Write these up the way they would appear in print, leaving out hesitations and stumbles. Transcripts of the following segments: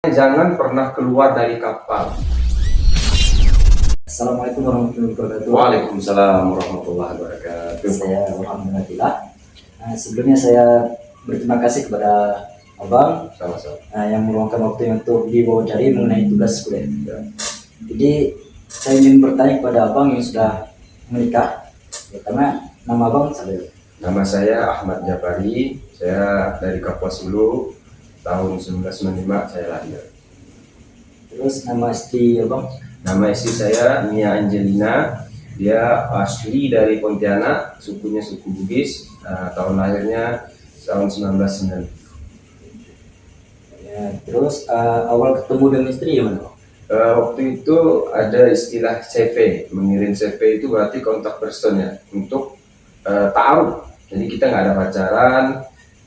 Jangan pernah keluar dari kapal. Assalamualaikum warahmatullahi wabarakatuh. Waalaikumsalam warahmatullahi wabarakatuh. Saya alhamdulillah. Sebelumnya saya berterima kasih kepada Abang Sama-sama. yang meluangkan waktu untuk diwawancara mengenai tugas kuliah. Jadi saya ingin bertanya kepada Abang yang sudah menikah. Pertama, nama Abang siapa? Nama saya Ahmad Jafari. Saya dari Kapuas Hulu. Tahun 1995 saya lahir. Terus nama istri Abang? Nama istri saya Nia Angelina. Dia asli dari Pontianak, sukunya suku Bugis. Tahun lahirnya tahun 1990. Ya, terus awal ketemu dengan istri gimana? Waktu itu ada istilah CV, mengirim CV itu berarti kontak person ya, untuk ta'aruf. Jadi kita nggak ada pacaran,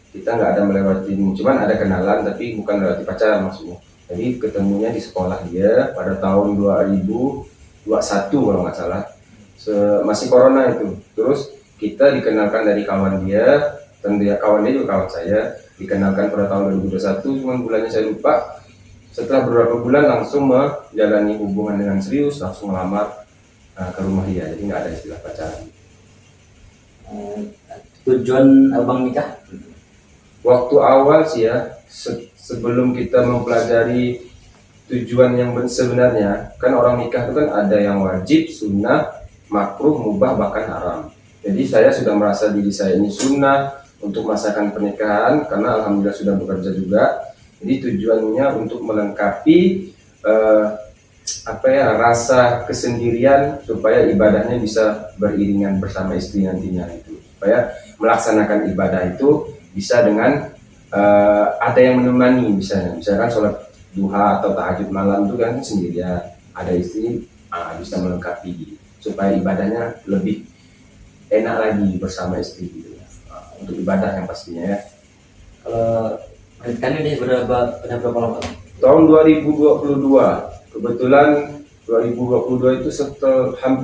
kita nggak ada melewati, cuman ada kenalan tapi bukan melewati pacaran maksudnya. Jadi ketemunya di sekolah dia pada tahun 2021 kalau nggak salah, masih corona itu. Terus kita dikenalkan dari kawan dia, dan kawan dia juga kawan saya, dikenalkan pada tahun 2021, cuman bulannya saya lupa. Setelah beberapa bulan langsung menjalani hubungan dengan serius, langsung melamar ke rumah dia. Jadi nggak ada istilah pacaran. Tujuan Abang nikah? Waktu awal sih ya, sebelum kita mempelajari tujuan yang sebenarnya, kan orang nikah itu kan ada yang wajib, sunnah, makruh, mubah, bahkan haram. Jadi saya sudah merasa diri saya ini sunnah untuk merasakan pernikahan, karena alhamdulillah sudah bekerja juga. Jadi tujuannya untuk melengkapi rasa kesendirian supaya ibadahnya bisa beriringan bersama istri nantinya, itu supaya melaksanakan ibadah itu bisa dengan ada yang menemani, misalkan sholat duha atau tahajud malam itu kan sendirian, ada istri bisa melengkapi supaya ibadahnya lebih enak lagi bersama istri gitu ya. Untuk ibadah yang pastinya ya. Kalau pernikahan ini berapa lama? Tahun 2022, kebetulan 2022 itu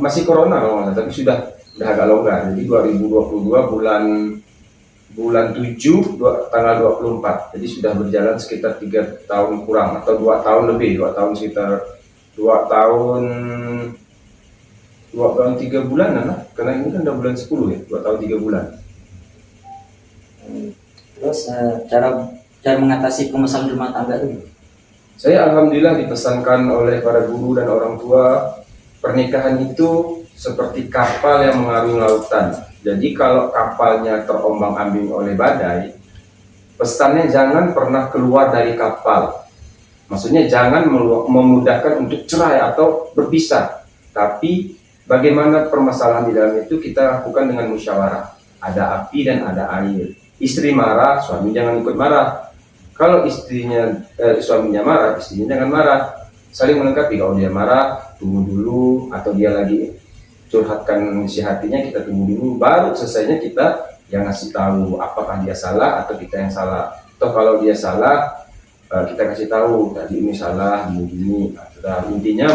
masih corona kalau nggak salah, tapi sudah agak longgar. Jadi 2022 bulan 7 tanggal 24. Jadi sudah berjalan sekitar 3 tahun kurang, atau 2 tahun lebih, 2 tahun sekitar 2 tahun 3 bulan lah, karena ini kan udah bulan 10 ya, 2 tahun 3 bulan. Terus cara mengatasi permasalahan rumah tangga itu? Saya alhamdulillah dipesankan oleh para guru dan orang tua, pernikahan itu seperti kapal yang mengarungi lautan. Jadi kalau kapalnya terombang-ambing oleh badai, pesannya jangan pernah keluar dari kapal. Maksudnya jangan memudahkan untuk cerai atau berpisah. Tapi bagaimana permasalahan di dalam itu kita lakukan dengan musyawarah. Ada api dan ada air. Istri marah, suami jangan ikut marah. Kalau suaminya marah, istrinya jangan marah. Saling melengkapi. Kalau dia marah, tunggu dulu, atau dia lagi curhatkan isi hatinya, kita tunggu dulu, baru selesainya kita yang ngasih tahu apakah dia salah atau kita yang salah. Atau kalau dia salah, kita kasih tahu tadi ini salah, ini. Nah, intinya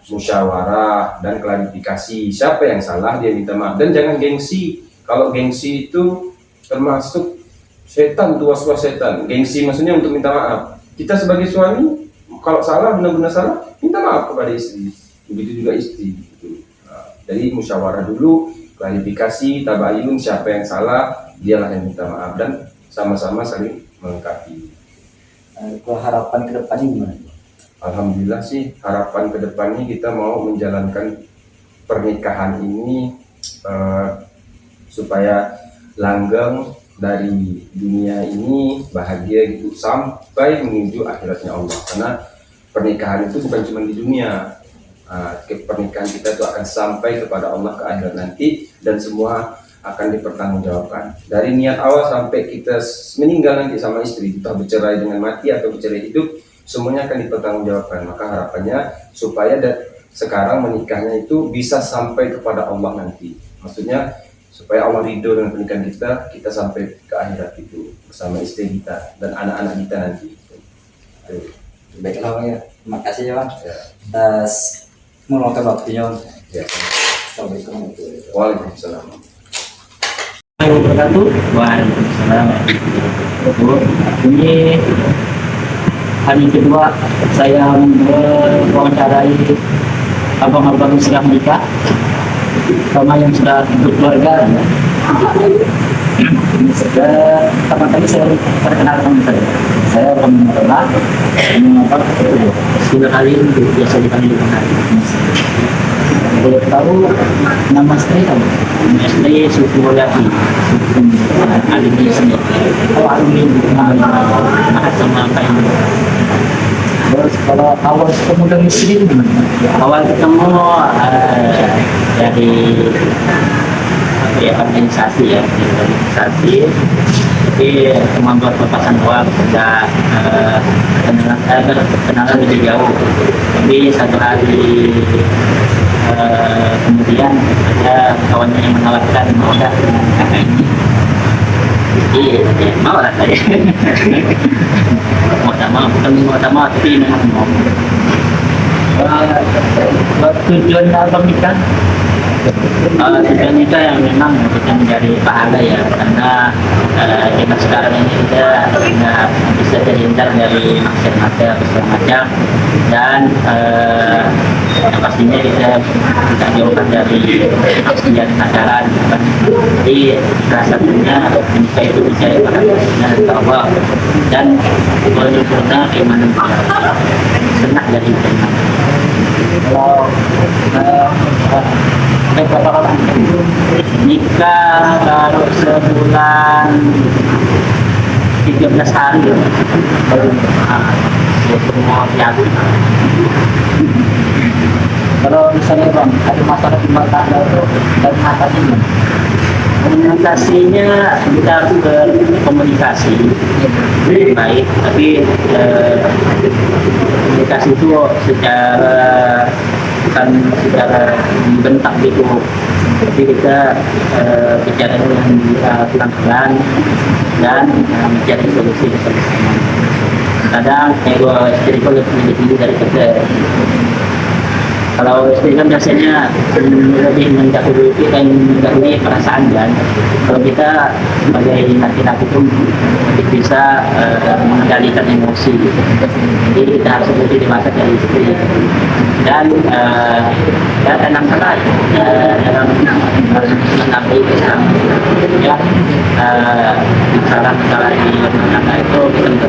musyawarah dan klarifikasi. Siapa yang salah dia minta maaf, dan jangan gengsi. Kalau gengsi itu termasuk setan, tuas setan. Gengsi maksudnya untuk minta maaf. Kita sebagai suami kalau salah, benar-benar salah, minta maaf kepada istri. Begitu juga istri. Jadi musyawarah dulu, klarifikasi, tabayun, siapa yang salah, dialah yang minta maaf, dan sama-sama saling melengkapi. Kalau harapan ke depannya gimana? Alhamdulillah sih, harapan ke depannya kita mau menjalankan pernikahan ini supaya langgeng dari dunia ini, bahagia gitu sampai menuju akhiratnya Allah. Karena pernikahan itu bukan cuma di dunia. Pernikahan kita itu akan sampai kepada Allah ke akhirat nanti, dan semua akan dipertanggungjawabkan dari niat awal sampai kita meninggal nanti sama istri, kita bercerai dengan mati atau bercerai hidup, semuanya akan dipertanggungjawabkan. Maka harapannya supaya sekarang menikahnya itu bisa sampai kepada Allah nanti, maksudnya supaya Allah ridho dengan pernikahan kita sampai ke akhirat itu bersama istri kita dan anak-anak kita nanti. Baiklah Bang ya, terima kasih ya Bang atas meluangkan waktunya. Ya. Assalamualaikum Waalaikumsalam. Waalaikumsalam. Waalaikumsalam. Ini hari kedua saya mewawancarai abang-abang yang sudah menikah sama yang sudah berkeluarga. Pertama kali saya perkenalkan saya orang Madura, sudah kali biasa dipanggil Hari. Boleh tahu nama istri kamu? Istri Suku Mulyati, alumni sini. Oh, alumni sama apa ini? Terus kalau awal ketemu dengan istri itu gimana? Awal ketemu dari organisasi ya, organisasi. Jadi kemampuan papasan uang sudah kenalan lebih jauh. Jadi satu hari kemudian ada kawannya yang menawarkan mau nggak kakak ini. Jadi ya, mau lah saya. Mau tak mau tapi memang mau. Tujuan abang nikah tujuan kita yang memang kita mencari pahala ya, karena kita sekarang ini kita nggak bisa terhindar dari maksiat segala macam, dan yang pastinya kita jauhkan dari maksiat ajaran. Jadi salah satunya menikah itu mencari pahalanya dari Allah dan menyempurna keimanan kita, senang dari iman. Kalau berapa lama nikah baru sebulan 13 hari baru semua jatuh. Kalau misalnya bang ada masalah di mata dan mata ini, komunikasinya kita harus berkomunikasi baik, tapi komunikasi itu secara bukan secara bentak gitu, jadi kita bicara dengan pelan-pelan dan mencari solusi bersama. Kadang ego istriku lebih tinggi dari kita. Kalau istri kan biasanya lebih mendahului perasaan kan. Kalau kita sebagai laki-laki pun bisa mengendalikan emosi. Jadi kita harus lebih dewasa dari istri. Dan tanam salah dalam menanggapi Islam ya, masalah di rumah tangga itu bisa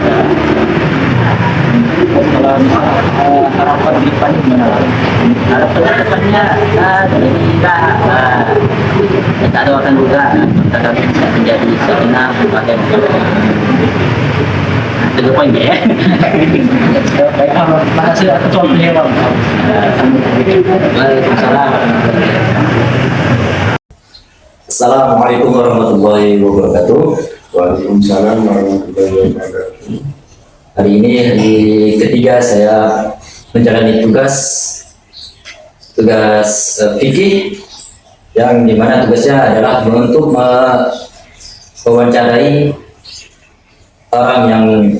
kalau harapan di depan gimana? Harapan di depannya kita doakan juga agar bisa menjadi segenap bagian itu poin ya. Baik, terima kasih atas waktunya bang. Waalaikumsalam. Assalamualaikum warahmatullahi wabarakatuh. Waalaikumsalam warahmatullahi wabarakatuh. Hari ini hari ketiga saya menjalani tugas fikih, yang dimana tugasnya adalah untuk mewawancarai orang yang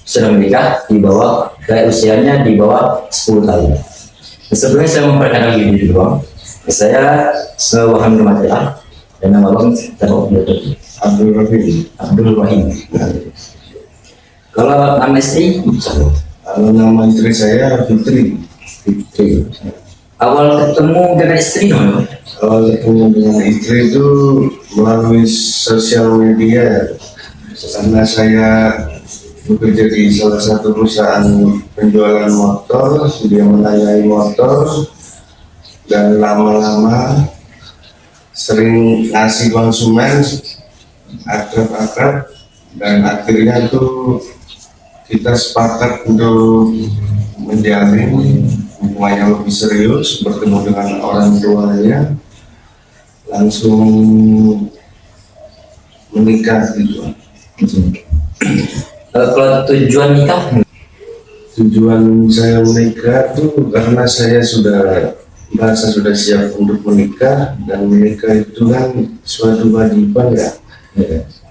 sudah menikah di bawah usianya di bawah 10 tahun. Sebelumnya saya memperkenalkan diri dulu bang. Saya Waham Numatila dan nama bang Abdul Rahim. Kalau nama istri? Kalau nama istri saya Fitri. Awal ketemu dengan istri dong? Awal ketemu dengan istri itu melalui sosial media, karena saya bekerja di salah satu perusahaan penjualan motor. Dia menanyai motor dan lama-lama sering ngasih konsumen, akrab-akrab, dan akhirnya tuh kita sepakat untuk menjalin hubungan yang lebih serius, bertemu dengan orang tuanya, langsung menikah gitu. Kalau tujuan nikah? Tujuan saya menikah tuh karena saya sudah merasa sudah siap untuk menikah, dan menikah itu kan suatu kewajiban ya.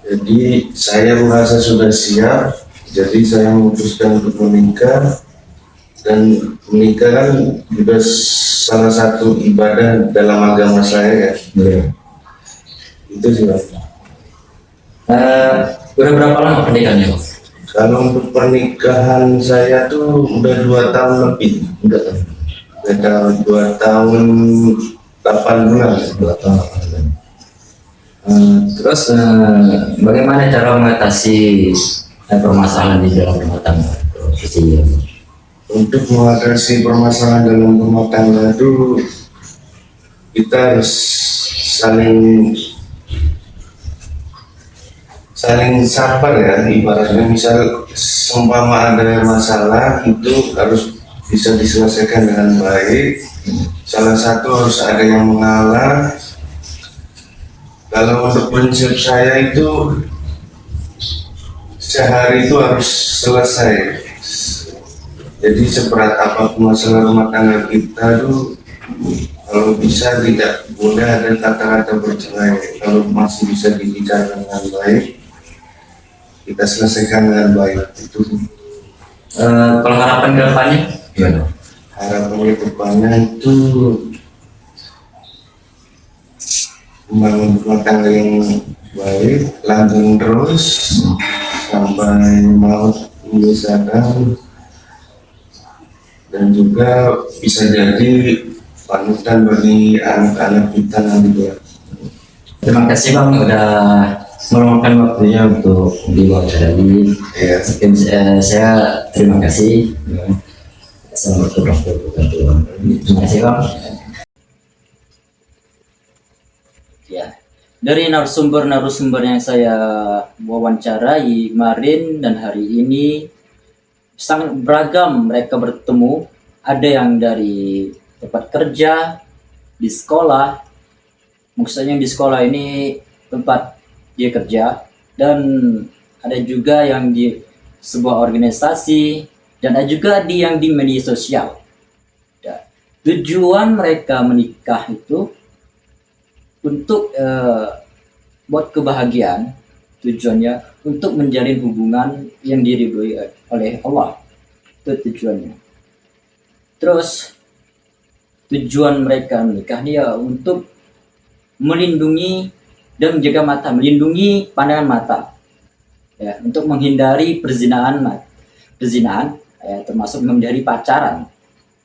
Jadi saya merasa sudah siap, jadi saya memutuskan untuk menikah. Dan menikah kan juga salah satu ibadah dalam agama saya ya. Itu sih Pak. Udah berapa lama pernikahannya bang? Kalau untuk pernikahan saya tuh udah 2 tahun lebih, udah 2 tahun 8 bulan. 2 tahun. Terus bagaimana cara mengatasi permasalahan di dalam rumah tangga? Sisi Untuk mengatasi permasalahan dalam rumah tangga itu kita harus saling sabar ya, ibaratnya misal seumpama ada masalah itu harus bisa diselesaikan dengan baik. Salah satu harus ada yang mengalah. Kalau untuk prinsip saya itu sehari itu harus selesai. Jadi seberat apapun masalah rumah tangga kita itu, kalau bisa tidak boleh ada kata-kata bercerai. Kalau masih bisa dibicarakan dengan baik, kita selesaikan dengan baik. Itu kalau harapan ke depannya gimana? harapan ke depannya itu membangun rumah tangga yang baik, langgeng terus sampai maut memisahkan, dan juga bisa jadi panutan bagi anak-anak kita nanti. Terima kasih Bang udah meluangkan waktunya untuk di wawancara ini. Ya. Saya terima kasih. Selamat bertugas. Terima kasih Bang. Ya, dari narasumber-narasumber yang saya wawancarai kemarin dan hari ini sangat beragam mereka bertemu. Ada yang dari tempat kerja, di sekolah. Maksudnya di sekolah ini tempat dia kerja, dan ada juga yang di sebuah organisasi, dan ada juga yang di media sosial. Ya. Tujuan mereka menikah itu untuk buat kebahagiaan, tujuannya untuk menjalin hubungan yang diridhoi oleh Allah. Itu tujuannya. Terus tujuan mereka menikah dia untuk melindungi dan menjaga mata, melindungi pandangan mata, ya, untuk menghindari perzinahan, ya, termasuk menghindari pacaran,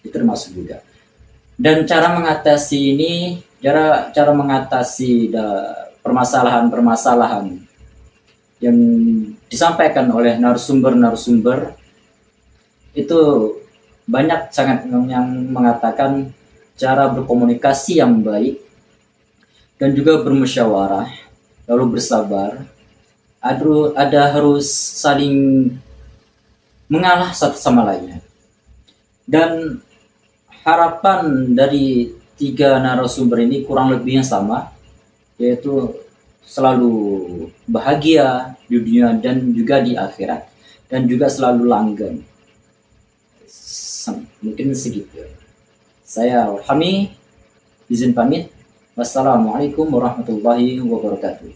itu termasuk juga. Dan cara mengatasi ini, cara mengatasi permasalahan-permasalahan yang disampaikan oleh narasumber-narasumber itu banyak sangat yang mengatakan cara berkomunikasi yang baik dan juga bermusyawarah, lalu bersabar, ada harus saling mengalah satu sama lainnya. Dan harapan dari 3 narasumber ini kurang lebihnya sama, yaitu selalu bahagia di dunia dan juga di akhirat, dan juga selalu langgeng. Mungkin segitu. Saya Alhami izin pamit. Wassalamualaikum warahmatullahi wabarakatuh.